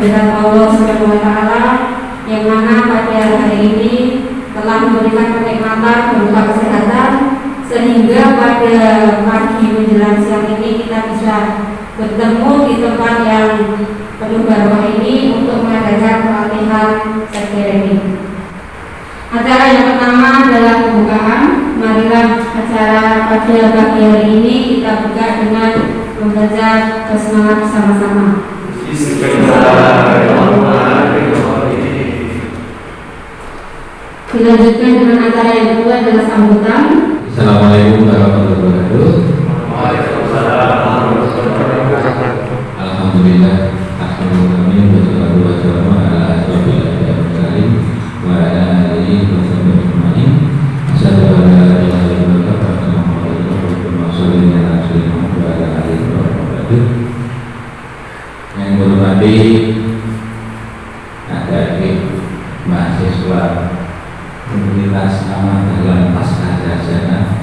kehadiran Allah Subhanahu wa Ta'ala, yang mana pada hari ini telah memberikan kenikmatan berupa kesehatan, sehingga pada pagi menjelang siang ini kita bisa bertemu di tempat yang penuh barokah ini untuk mengadakan pelatihan ini. Acara yang pertama adalah pembukaan. Marilah acara pada pagi hari ini kita buka dengan membaca basmalah bersama-sama. Dilanjutkan dengan acara yang kedua adalah sambutan. Assalamualaikum warahmatullahi wabarakatuh. Waalaikumsalam warahmatullahi wabarakatuh. Alhamdulillah, wassalatu wassalamu ala asyrofil anbiya'i wa ala alihi wa sahbihi. Asyhadu an la ilaha illallah wa asyhadu anna Muhammadan rasulullah wa ala alihi wa sahbihi. Yang berhormati adik-adik mahasiswa Universitas Ahmad Dahlan Pascasarjana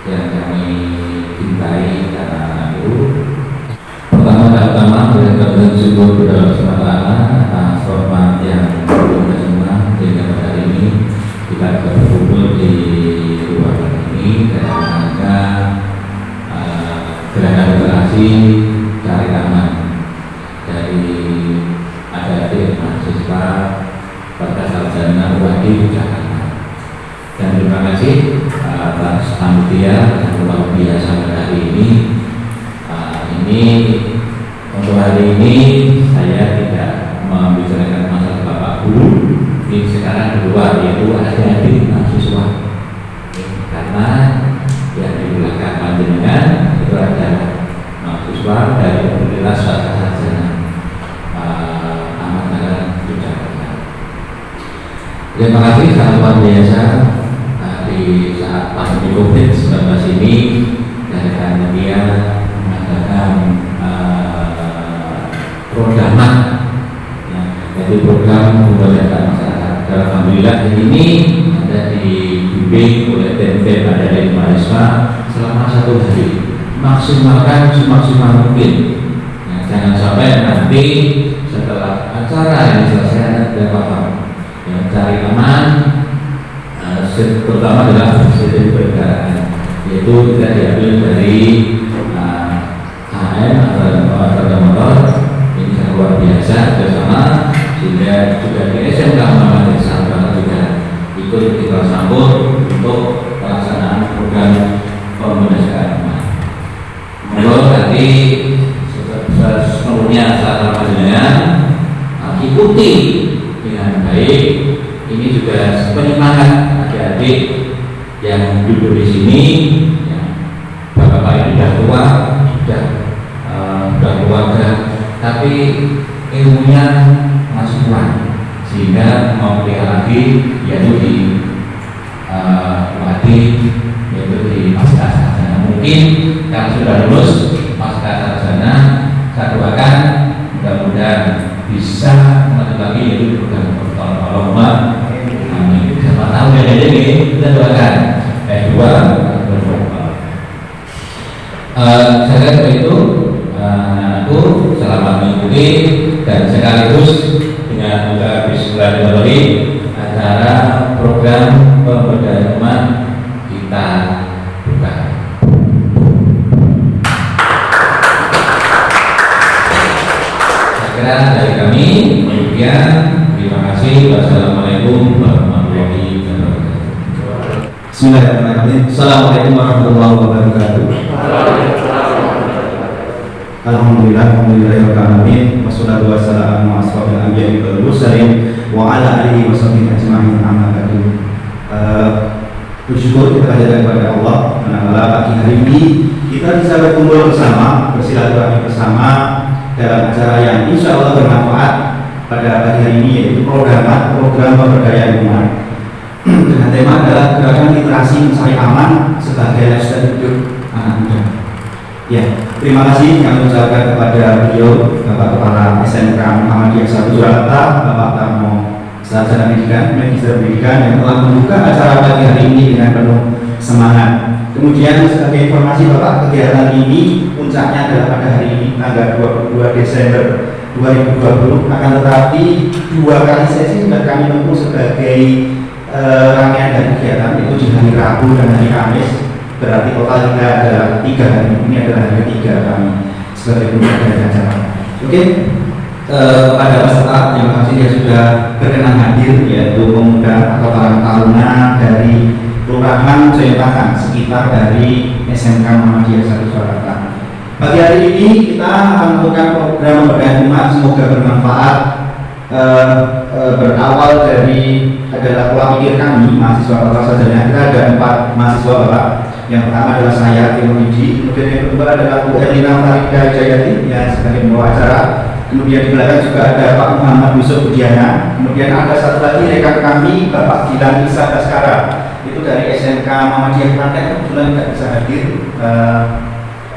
yang kami cintai karena itu, pertama-tama kita bersyukur kepada Allah SWT atas hormat yang berlimpah semua sehingga pada hari ini kita berkumpul di ruangan ini dalam rangka gerakan literasi cari aman dari adik-adik mahasiswa Pascasarjana UAD Jakarta. Dan terima kasih atas panitia yang luar biasa pada hari ini. Ini untuk hari ini saya tidak membicarakan masalah Bapak Guru. Ini sekarang kedua, yaitu adik-adik mahasiswa. Karena yang di belakang panjenengan itu adalah mahasiswa dari Universitas Pascasarjana Ahmad Dahlan Jakarta. Terima kasih sangat luar biasa di saat pandemi COVID-19 ini dari panitia mengadakan program yaitu program pemberdayaan masyarakat. Alhamdulillah ini ada dibimbing oleh tim ada dari mahasiswa selama 1 hari, maksimalkan semaksimal mungkin. Jangan sampai nanti setelah acara ini selesai ada paham. Cari aman, terutama adalah sistem pergerakan, yaitu kita diambil dari HM atau harga motor. Ini sangat luar biasa bersama, sehingga juga di SMK Muhammad Desa juga ikut kita sambut untuk pelaksanaan program pemberdayaan aman. Menurut tadi sepenuhnya salah satunya ikuti dengan baik. Ini juga penyemangat adik-adik yang duduk di sini, yang bapak-bapak ini sudah tua, sudah keluarga, tapi ilmunya masih kurang, sehingga mau kuliah lagi yaitu di UAD, yaitu di Pascasarjana. Mungkin yang sudah lulus Pascasarjana, saya doakan mudah-mudahan bisa melanjut lagi yaitu program Allahumma amin. Siapa tahu ya ini kita doakan S2 saya kira itu anakku selamat mengikuti dan sekaligus dengan juga bismillahirrahmanirrahim acara program pemberdayaan kita buka. Saya kira dari kami demikian. Terima kasih. Wassalamualaikum warahmatullahi wabarakatuh. Bismillahirrahmanirrahim. Assalamualaikum warahmatullahi wabarakatuh. Alhamdulillahirabbil alamin. Wassalatu wassalamu ala asyrofil anbiya'i wal mursalin wa ala alihi washabbihi ajma'in. Amma ba'du. Bersyukur kita panjatkan kepada Allah karena pagi hari ini kita bisa berkumpul bersama, bersilaturahmi bersama dalam acara yang insya Allah bermanfaat pada pagi hari ini, yaitu program pemberdayaan umat dengan tema adalah gerakan literasi mencari aman sebagai lifestyle hidup anak muda. Ya, terima kasih kami ucapkan kepada beliau Bapak Kepala SMK Muhammadiyah 1 Jakarta, Bapak Tarmo Sarjana Pendidikan, Magister Pendidikan yang telah membuka acara pagi hari ini dengan penuh semangat. Kemudian sebagai informasi Bapak, kegiatan ini puncaknya adalah pada hari ini tanggal 22 Desember 2020. Akan tetapi 2 kali sesi sudah kami tempuh sebagai rangkaian dari kegiatan, itu di hari Rabu dan hari Kamis. Berarti total kita ada 3 hari. Ini adalah hari ketiga kami sebagai pembuka dari acara. Oke. Kepada peserta, terima kasih yang sudah berkenan hadir, yaitu pemuda atau karang taruna dari Kelurahan Joyotakan sekitar dari SMK Muhammadiyah 1 Surakarta. Pagi hari ini kita akan melakukan program pemberdayaan umat, semoga bermanfaat. Berawal dari adalah pola pikir kami mahasiswa Bapak saudara. Kita ada 4 mahasiswa Bapak. Yang pertama adalah saya Timothy, kemudian yang kedua adalah Bu Erlina Farida Jayati yang sebagai pembawa acara. Kemudian di belakang juga ada Pak Muhammad Yusuf Budiana. Kemudian ada satu lagi rekan kami Bapak Gilang Isa Baskara, itu dari SMK Muhammadiyah Klaten, kebetulan tidak bisa hadir.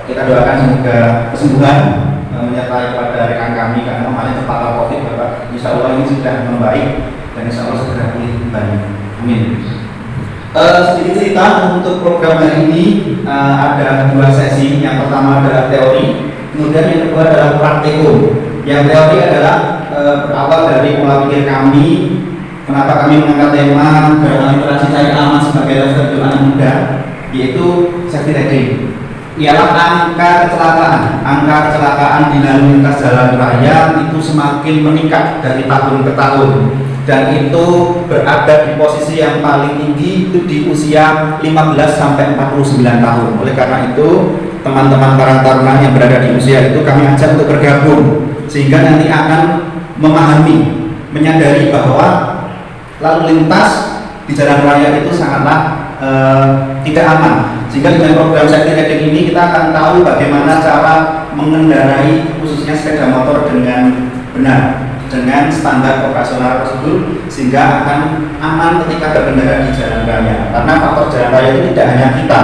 Kita doakan semoga kesembuhan menyertai pada rekan kami karena kemarin terpapar COVID. Bapak, insya Allah ini sudah membaik dan insya Allah segera pulih kembali. Amin. Sedikit cerita untuk program hari ini, ada 2 sesi. Yang pertama adalah teori, kemudian yang kedua adalah praktikum. Yang teori adalah berawal dari pola pikir kami, kenapa kami mengangkat tema dalam literasi cair aman sebagai level anak muda, yaitu safety riding. Ialah angka kecelakaan di lalu lintas jalan raya itu semakin meningkat dari tahun ke tahun, dan itu berada di posisi yang paling tinggi itu di usia 15 sampai 49 tahun. Oleh karena itu, teman-teman karang taruna yang berada di usia itu kami ajak untuk bergabung, sehingga nanti akan memahami, menyadari bahwa lalu lintas di jalan raya itu sangatlah tidak aman. Sehingga dengan program safety riding ini kita akan tahu bagaimana cara mengendarai khususnya sepeda motor dengan benar, dengan standar operasional prosedur, sehingga akan aman ketika berkendara di jalan raya. Karena faktor jalan raya itu tidak hanya kita,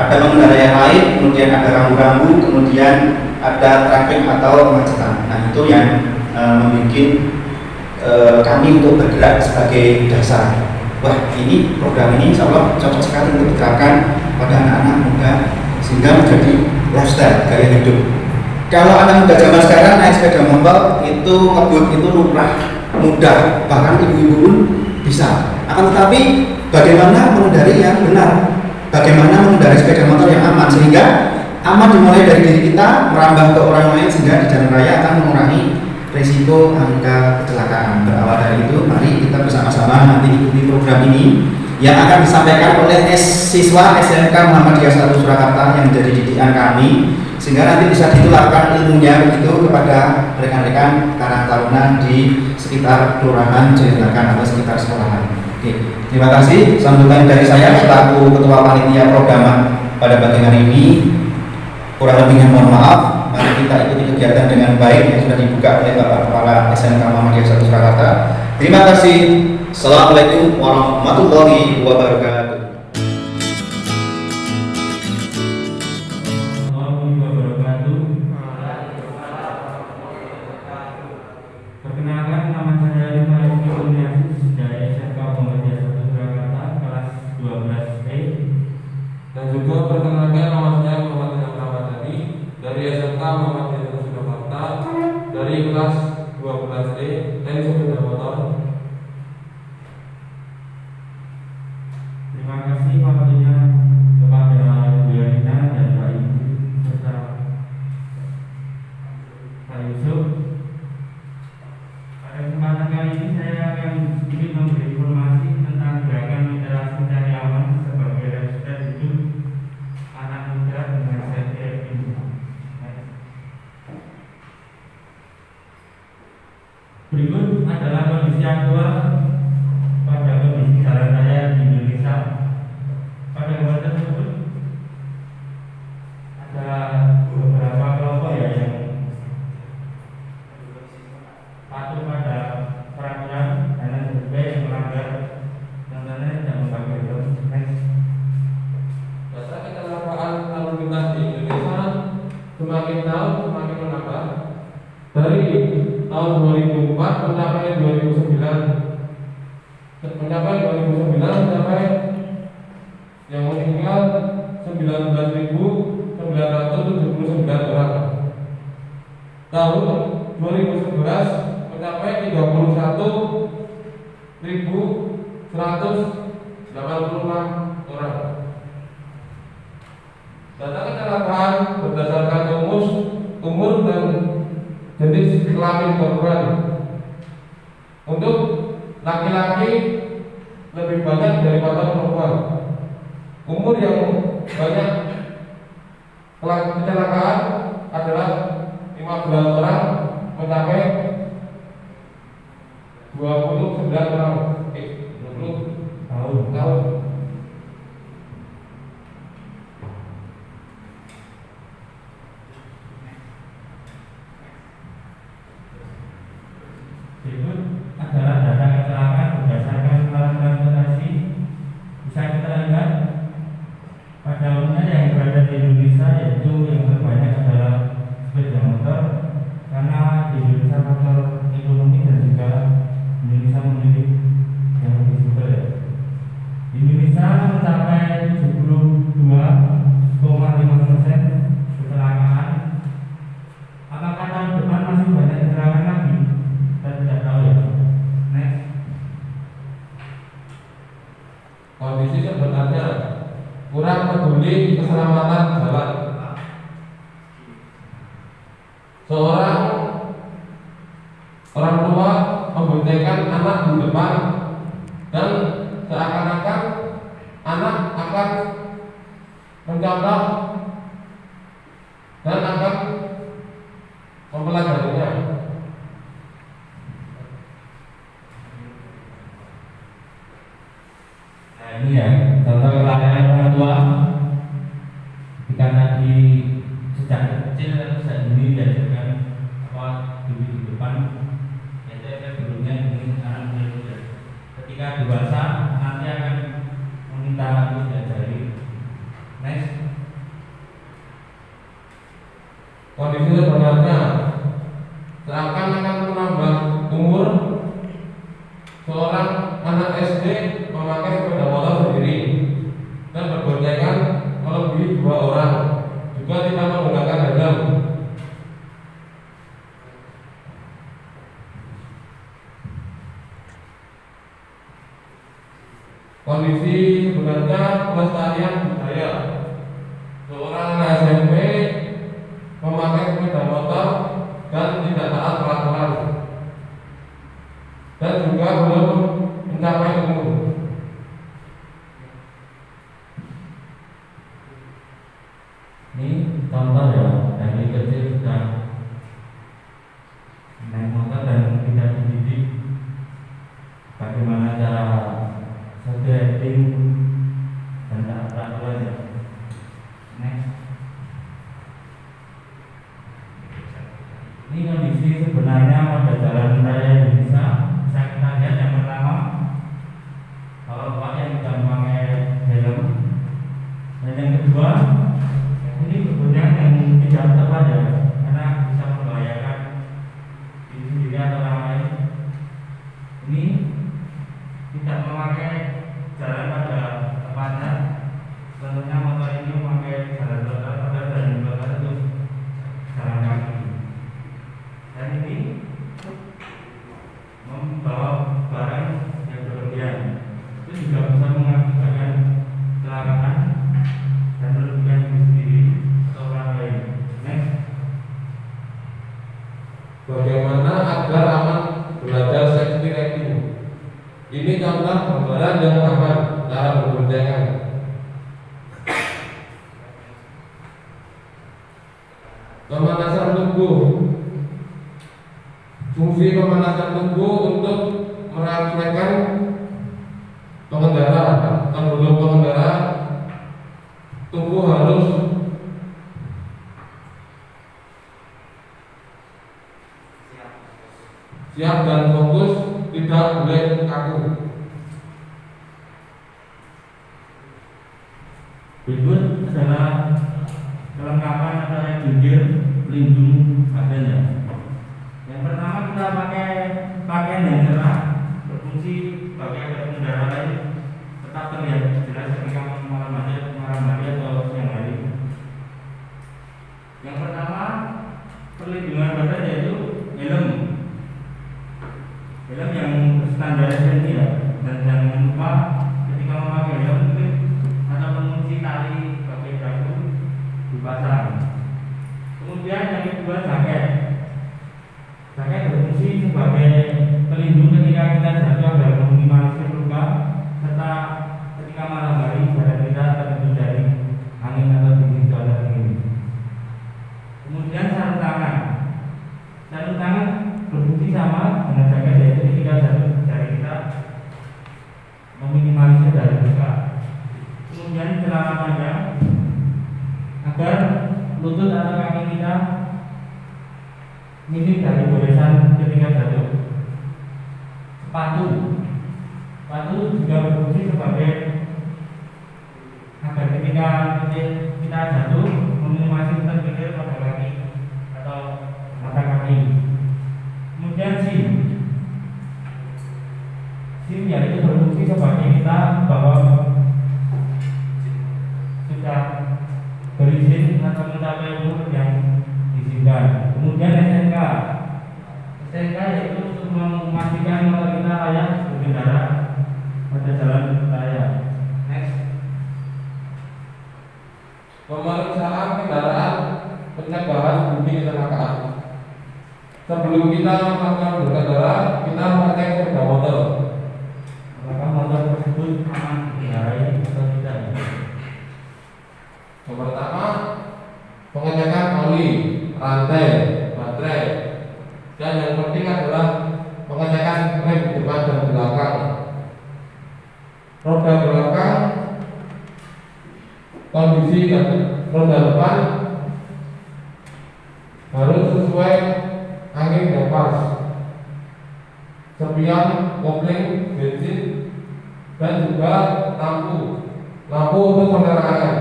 ada pengendara yang lain, kemudian ada rambu-rambu, kemudian ada traffic atau kemacetan. Nah, itu yang membuat kami untuk bergerak sebagai dasar. Wah, ini program ini insya Allah cocok sekali untuk diterapkan pada anak-anak muda sehingga menjadi lifestyle, gaya hidup. Kalau anak muda zaman sekarang naik sepeda motor itu ngebut itu lumrah, mudah, bahkan ibu-ibu pun bisa. Akan tetapi bagaimana mengendarai yang benar, bagaimana mengendarai sepeda motor yang aman, sehingga aman dimulai dari diri kita merambah ke orang lain, sehingga di jalan raya akan mengurangi risiko angka kecelakaan. Berawal dari itu, mari kita bersama-sama nanti ikuti program ini yang akan disampaikan oleh siswa SMK Muhammadiyah 1 Surakarta yang menjadi didikan kami, sehingga nanti bisa ditularkan ilmunya begitu kepada rekan-rekan karang taruna di sekitar Kelurahan Joyotakan atau sekitar sekolahan. Oke, terima kasih. Sambutan dari saya selaku Ketua Panitia Program pada pagi hari ini. Kurang lebihnya mohon maaf. Mari kita ikuti kegiatan dengan baik yang sudah dibuka oleh Bapak Kepala SMK Muhammadiyah 1 Surakarta. Terima kasih. Assalamualaikum warahmatullahi wabarakatuh. Perkenalkan, nama saya Rifai Kurniasis dari SMK Muhammadiyah 1 Surakarta kelas 12E. Dan juga perkenalkan, nama saya Muhammad Ilham Ramadhani dari SMK Muhammadiyah 1 Surakarta dari kelas 12E teknik sepeda motor. Terima kasih waktunya kepada Bu Erlina dan Pak Ibu serta Pak Yusuf. Pada kesempatan kali ini saya akan sedikit memberi informasi tentang gerakan literasi cari aman sebagai lifestyle hidup anak muda dengan safety riding. Berikut adalah kondisi aktual pada kondisi jalan raya di Indonesia. Pada gambar tersebut ada beberapa kelompok yang patuh pada peraturan dan juga yang melanggar contohnya tidak memakai helm. Data kecelakaan lalu lintas di Indonesia semakin tahun semakin menambah. Dari tahun 2004 mencapai 2009 mencapai yang meninggal 19.979 orang. Tahun 2011 kali korban. Untuk laki-laki lebih banyak daripada perempuan. Umur yang banyak kecelakaan adalah 15 orang mencapai 29 orang 20 tahun. Berikut adalah data kecelakaan berdasarkan alat transportasi. Bisa kita lihat pada umumnya yang berada di Indonesia, yaitu yang terbanyak adalah sepeda motor, karena di Indonesia faktor ekonomi dan juga Indonesia memiliki yang lebih subur ya. Di Indonesia mencapai 72,5% kecelakaan. Apakah tahun depan masih banyak kecelakaan lagi? Kita tidak tahu ya. Next. Kondisi sebenarnya kurang peduli keselamatan jalan. Seorang orang tua memboncengkan anak di depan dan seakan-akan anak akan mencontoh dan akan mempelajarinya. Nah ini ya contoh kelalaian orang tua. Jika tadi sejak kecil atau sejak dini diajarkan apa duduk di depan, yaitu efek buruknya ini anak muda. Ketika dewasa nanti akan meminta untuk diajari. Next. Kondisi sebenarnya seakan-akan menambah umur. Seorang anak SD memakai sepeda motor sendiri dan berboncengan melebihi 2 orang, juga tidak menggunakan helm. Kondisi sebenarnya pelestarian budaya. Seorang anak SMP memakai sepeda motor dan tidak taat peraturan, dan juga belum mencapai umur. Ini contoh ya, dari kecil sudah naik motor dan tidak dididik bagaimana cara setting dan taat peraturan ya. Next. Ini kondisi sebenarnya pada jalan raya Indonesia. Bisa kita lihat yang pertama, kalau Pak yang tidak memakai helm, dan yang kedua ini sebetulnya yang tidak tepat ya, karena bisa membahayakan diri sendiri atau orang lain. Ini tidak memakai jalan pada tempatnya. Tentunya motor ini memakai jalan trotoar pada jalan trotoar untuk jalan kaki. Dan ini membawa barang yang berlebihan, itu juga bisa mengakibatkan kecelakaan dan merugikan diri sendiri atau orang lain. Next. Bagaimana agar aman belajar safety riding? Ini contoh gambaran yang aman cara berboncengan. Pemanasan tubuh. Fungsi pemanasan tubuh untuk merangsangkan pengendara. Sebelum pengendara, tubuh harus siap dan fokus, tidak boleh kaku. Berikut adalah kelengkapan antara jungkir pelindung badannya. Yang pertama kita pakai pakaian yang cerah, berfungsi sebagai agar pengendara lain tetap terlihat jelas ketika malam hari atau siang hari. Yang pertama perlindungan badan yaitu helm. Helm yang standar SNI ya, dan jangan lupa ketika memakai helm atau mengunci tali pakai dagu dipasang. Kemudian yang kedua jaket. Jaket berfungsi sebagai pelindung ketika kita jatuh agar meminimalisir luka, serta ketika malam hari badan kita terlindung dari angin atau dingin cuaca dingin. Kemudian sarung tangan. Sarung tangan berfungsi sama dengan jaket, yaitu ketika jatuh jari kita meminimalisir dari luka. Kemudian celana panjang agar lutut atau kaki kita minim dari goresan ketika jatuh. Sepatu juga berfungsi sebagai agar ketika kita jatuh meminimalisir terpikir pada kaki atau mata kaki. Kemudian SIM yaitu berfungsi sebagai kita bahwa sudah berizin atau mencapai umur yang diizinkan. Kemudian STNK yaitu untuk memastikan kalau kita layak berkendara pada jalan raya. Next. Pemeriksaan kendaraan pencegahan dini kecelakaan. Sebelum kita melakukan berkendara, kita mengecek sepeda motor. Apakah motor tersebut aman dikendarai atau tidak? Yang pertama, pengecekan oli, rantai, baterai, dan yang penting adalah pengecekan rem depan dan belakang. Roda belakang, kondisi roda depan harus sesuai angin yang pas. Spion, kopling, bensin, dan juga lampu untuk penerangan.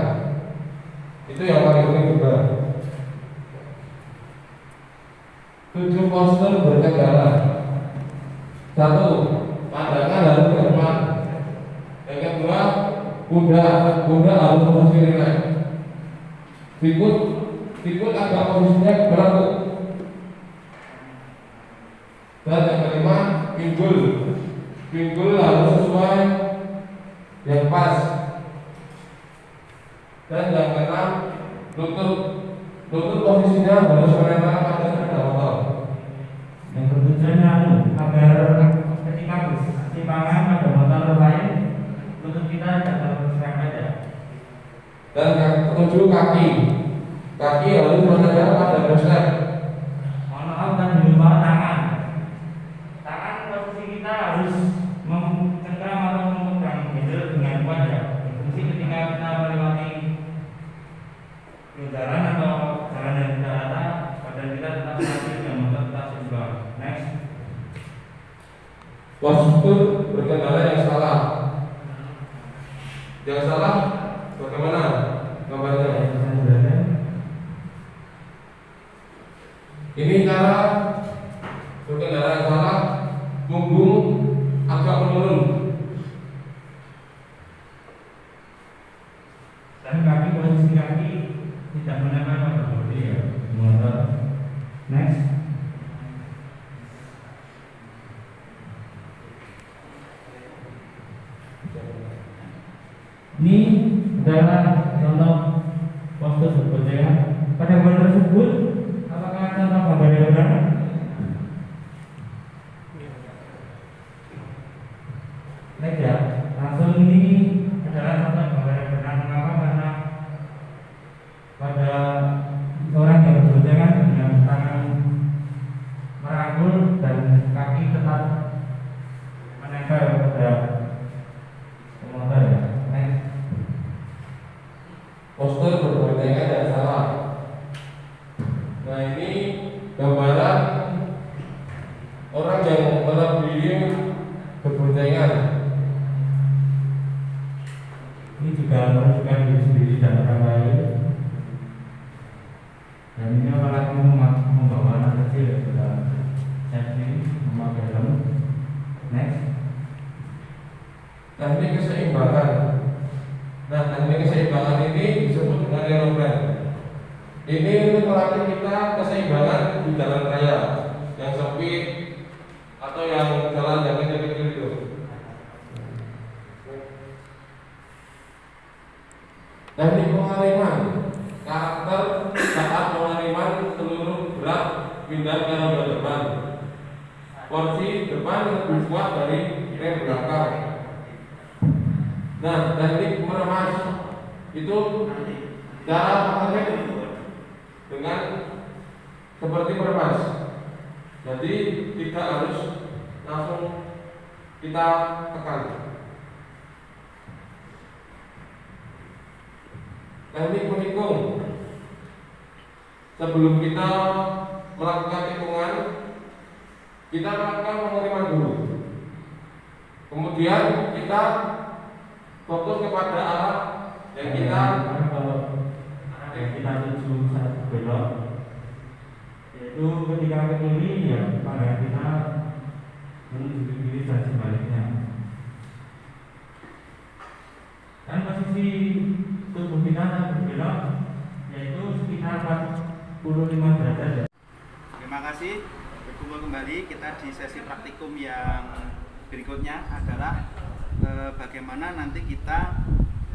Itu yang paling penting juga. 7 postur berkendara. 1. Pandangan harus ke depan. Yang kedua, kuda harus posisi rileks. Sikut agak posisinya berlaku. Dan yang kelima, pinggul harus sesuai yang pas. Dan yang keenam, lutut posisinya harus menempel pada sepeda motor. Yang bertujuan agar ketika bersimpangan pada motor lain, lutut kita tidak terserempet ya. Dan yang ketujuh, kaki harus menempel pada doorstep. Mohon maaf dan lupa tangan posisi kita harus mencengkram atau memegang handle dengan kuat ya. Berfungsi ketika kita melewati jalan atau jalan yang tidak rata, badan kita tetap stabil dan motor tetap seimbang. Next. Postur berkendara yang salah. Yang salah bagaimana gambarnya? Ini cara berkendara yang salah, punggung agak menurun Dan posisi kaki tidak menempel pada bodi ya. Motor. Next. Ini adalah contoh postur berboncengan. Pada gambar tersebut, apakah contoh gambar yang benar? Next ya. Langsung ini adalah contoh gambar yang benar. Mengapa? Karena pada orang yang berboncengan dengan tangan merangkul dan kaki tetap menempel pada motor ya. Next. postur berboncengan yang salah. Nah, ini gambaran orang yang melebihi berboncengan. Ini juga menunjukkan diri sendiri dan orang lain. Dan ini apalagi membawa anak kecil sudah safety, memakai helm. Next. Teknik keseimbangan. Nah, teknik keseimbangan ini disebut dengan aeroplane. Ini untuk melatih kita keseimbangan di jalan raya yang sempit atau yang jalan yang kecil-kecil itu. Teknik pengaliman, karakter saat pengaliman seluruh berat pindah ke roda depan. porsi depan lebih kuat dari rem belakang. Nah, teknik meremas itu cara pakainya dengan seperti meremas. Jadi tidak harus langsung kita tekan. Teknik menikung. Sebelum kita melakukan tikungan, kita lakukan pengiriman dulu. Kemudian kita fokus kepada arah yang kita tuju satu belok, yaitu ketika ke kiri ya pandangan kita menuju ke kiri dan sebaliknya. Dan posisi tubuh kita saat berbelok yaitu sekitar 45 derajat. Terima kasih. Berkumpul kembali kita di sesi praktikum yang berikutnya adalah bagaimana nanti kita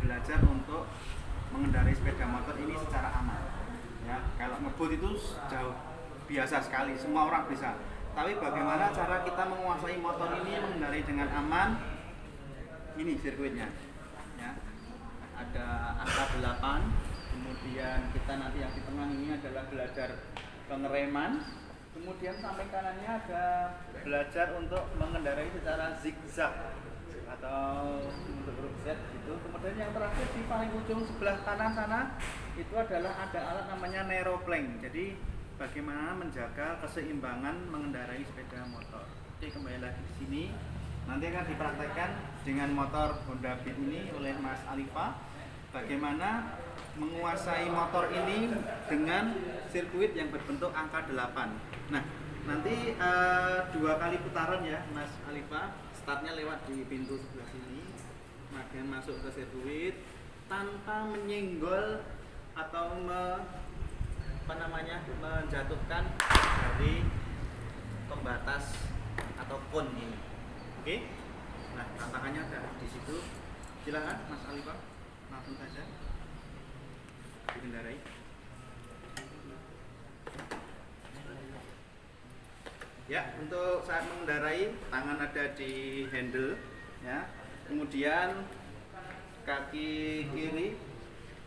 belajar untuk mengendarai sepeda motor ini secara aman. Ya, kalau ngebut itu jauh biasa sekali, semua orang bisa. Tapi bagaimana cara kita menguasai motor ini mengendarai dengan aman? Ini sirkuitnya. Ya. Ada angka 8, kemudian kita nanti yang di tengah ini adalah belajar pengereman. Kemudian sampai kanannya ada belajar untuk mengendarai secara zigzag atau untuk huruf Z gitu. Kemudian yang terakhir di paling ujung sebelah kanan sana itu adalah ada alat namanya neuroplank. Jadi bagaimana menjaga keseimbangan mengendarai sepeda motor. Oke, kembali lagi di sini. Nanti akan dipraktekkan dengan motor Honda Beat ini oleh Mas Alifa. Bagaimana menguasai motor ini dengan sirkuit yang berbentuk angka 8. Nah, nanti 2 kali putaran ya Mas Alifa. Startnya lewat di pintu sebelah sini, kemudian masuk ke sirkuit tanpa menyenggol atau menjatuhkan dari pembatas atau kon ini. Oke? Nah, tantangannya ada di situ. Silakan Mas Alifa, langsung saja dikendarai. Ya, untuk saat mengendarai tangan ada di handle ya. Kemudian kaki kiri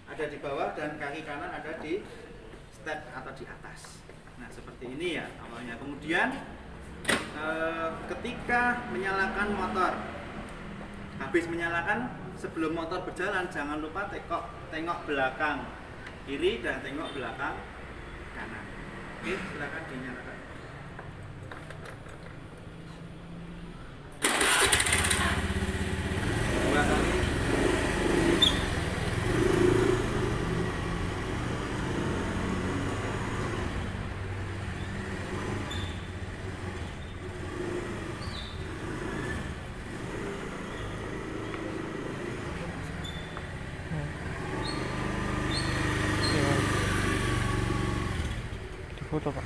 ada di bawah dan kaki kanan ada di step atau di atas. Nah, seperti ini ya awalnya. Kemudian ketika menyalakan motor, habis menyalakan sebelum motor berjalan jangan lupa tengok belakang kiri dan tengok belakang kanan. Oke, silakan dinyalakan. Foto Pak.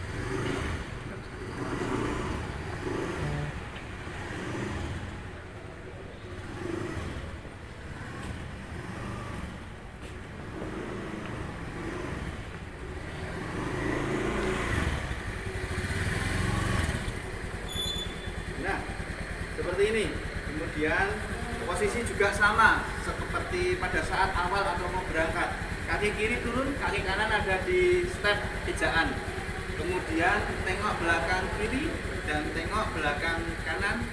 Nah, seperti ini. Kemudian posisi juga sama seperti pada saat awal atau mau berangkat. Kaki kiri turun, kaki kanan ada di step ejaan. Kemudian tengok belakang kiri dan tengok belakang kanan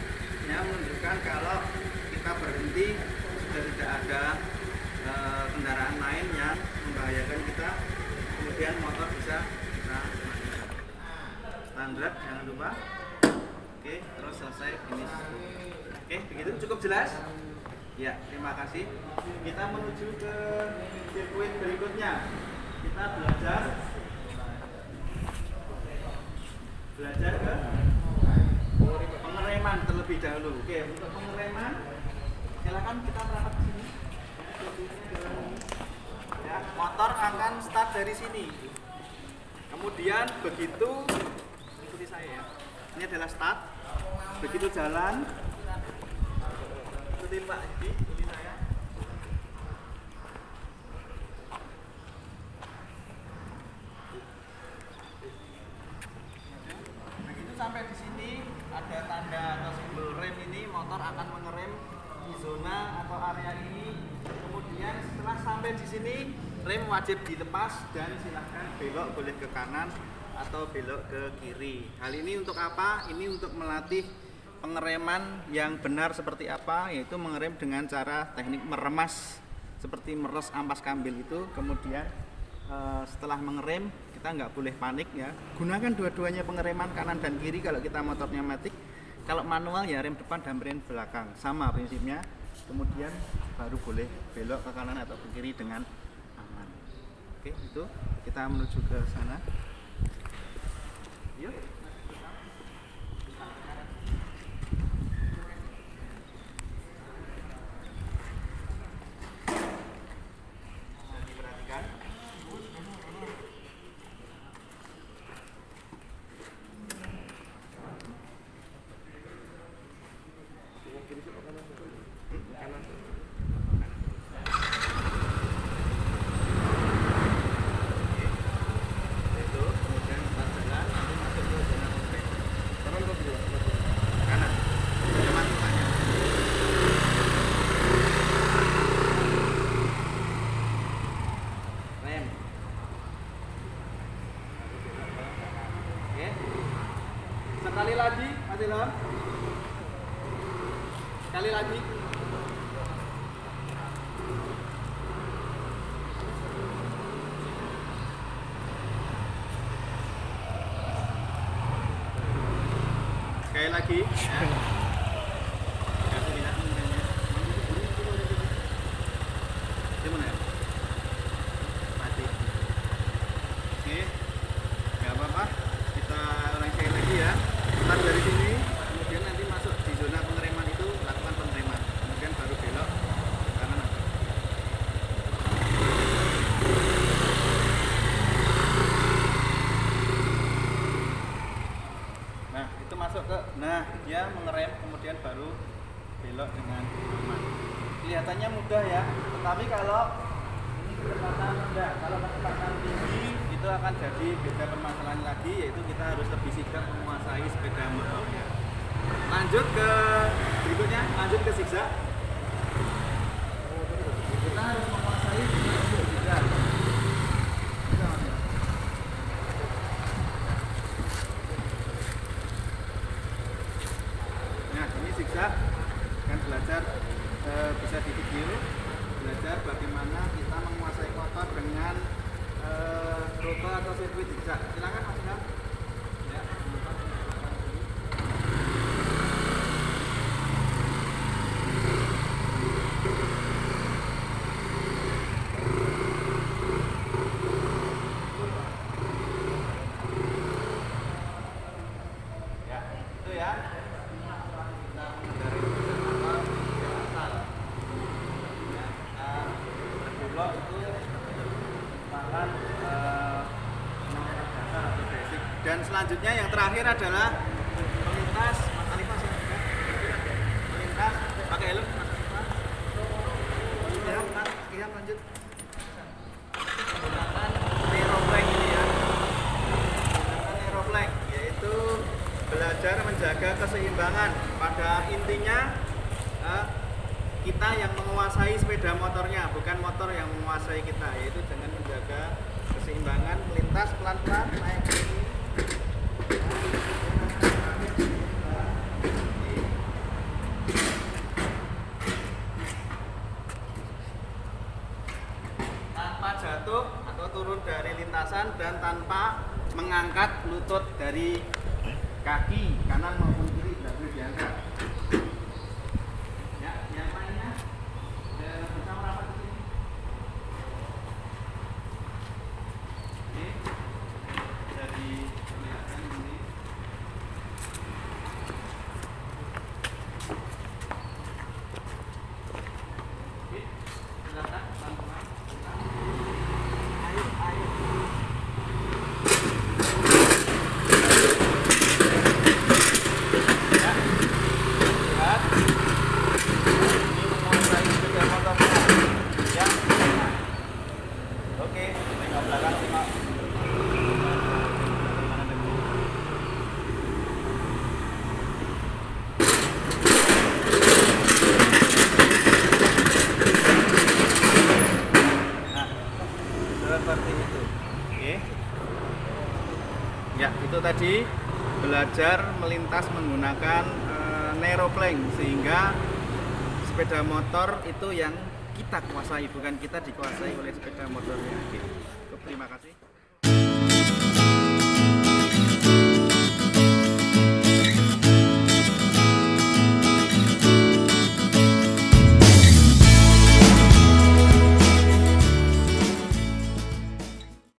yang menunjukkan kalau kita berhenti sudah tidak ada kendaraan lain yang membahayakan kita. Kemudian motor bisa kita matikan. Standar, jangan lupa. Oke, terus selesai finish. Oke, begitu cukup jelas? Ya, terima kasih. Kita menuju ke sirkuit berikutnya. Kita belajar ke pengereman terlebih dahulu. Oke, untuk pengereman silakan kita merapat ke sini. Ya, motor akan start dari sini. Kemudian begitu ikuti saya ya. Ini adalah start. Begitu jalan, ikuti Pak Hidi, ikuti saya. Begitu sampai di sini ada tanda atau simbol rem ini motor akan mengerem di zona atau area ini. Kemudian setelah sampai di sini rem wajib dilepas dan silahkan belok, boleh ke kanan atau belok ke kiri. Hal ini untuk apa? Ini untuk melatih pengereman yang benar seperti apa, yaitu mengerem dengan cara teknik meremas seperti meres ampas kambil itu. Kemudian setelah mengerem kita nggak boleh panik ya, gunakan dua-duanya pengereman kanan dan kiri kalau kita motornya matic. Kalau manual ya rem depan dan rem belakang sama prinsipnya. Kemudian baru boleh belok ke kanan atau ke kiri dengan aman. Oke, itu kita menuju ke sana. Yuk. Diperhatikan. Itu kemudian pas jalan nanti masuk ke zona komplek. Kanan atau kiri? Kanan. Depan depannya. Rem. Oke. Sekali lagi, Mas Ilham. Sekali lagi. Sekali lagi ya. Kasih lihat mukanya. Gimana ya? Mati. Oke. Gak apa-apa. Kita ulang sekali lagi ya. Start dari sini, kemudian nanti masuk di zona pengereman itu, lakukan pengereman. Kemudian baru belok ke kanan. Nah, itu masuk ke, nah dia mengerem kemudian baru belok dengan aman. Kelihatannya mudah ya, tetapi kalau ini kecepatan rendah, kalau kecepatan tinggi itu akan jadi beda permasalahan lagi, yaitu kita harus lebih sigap menguasai sepeda motornya. Lanjut ke berikutnya, lanjut ke zigzag. Kita harus menguasai zigzag. Nah, ini zigzag kan belajar bisa di video, belajar bagaimana kita menguasai motor dengan rute atau sirkuit zigzag. Silakan Mas Ilham. Ya. Ya, itu ya. Kita menghindari motor yang asal. Ya, berbelok itu merupakan dasar atau basic. Dan selanjutnya yang terakhir adalah melintas. Mas Alifah silakan. Melintas pakai helm Mas Alifah. Ya, Mas Ilham lanjut. Menggunakan aeroplane ini ya. Menggunakan aeroplane yaitu belajar menjaga keseimbangan. Pada intinya kita yang menguasai sepeda motornya, bukan motor yang menguasai kita, yaitu dengan menjaga keseimbangan, melintas pelan-pelan naik ke sini. Tanpa jatuh atau turun dari lintasan dan tanpa mengangkat lutut dari kaki kanan maupun kiri, tidak boleh diangkat. Ya, yang lainnya bisa merapat ke sini. Oke, jadi kelihatan ini. Oke, silakan teman-teman. Ayo, ayo. Oke. Ya, itu tadi belajar melintas menggunakan neuroplank, sehingga sepeda motor itu yang kita kuasai, bukan kita dikuasai oleh sepeda motornya. Oke. Terima kasih.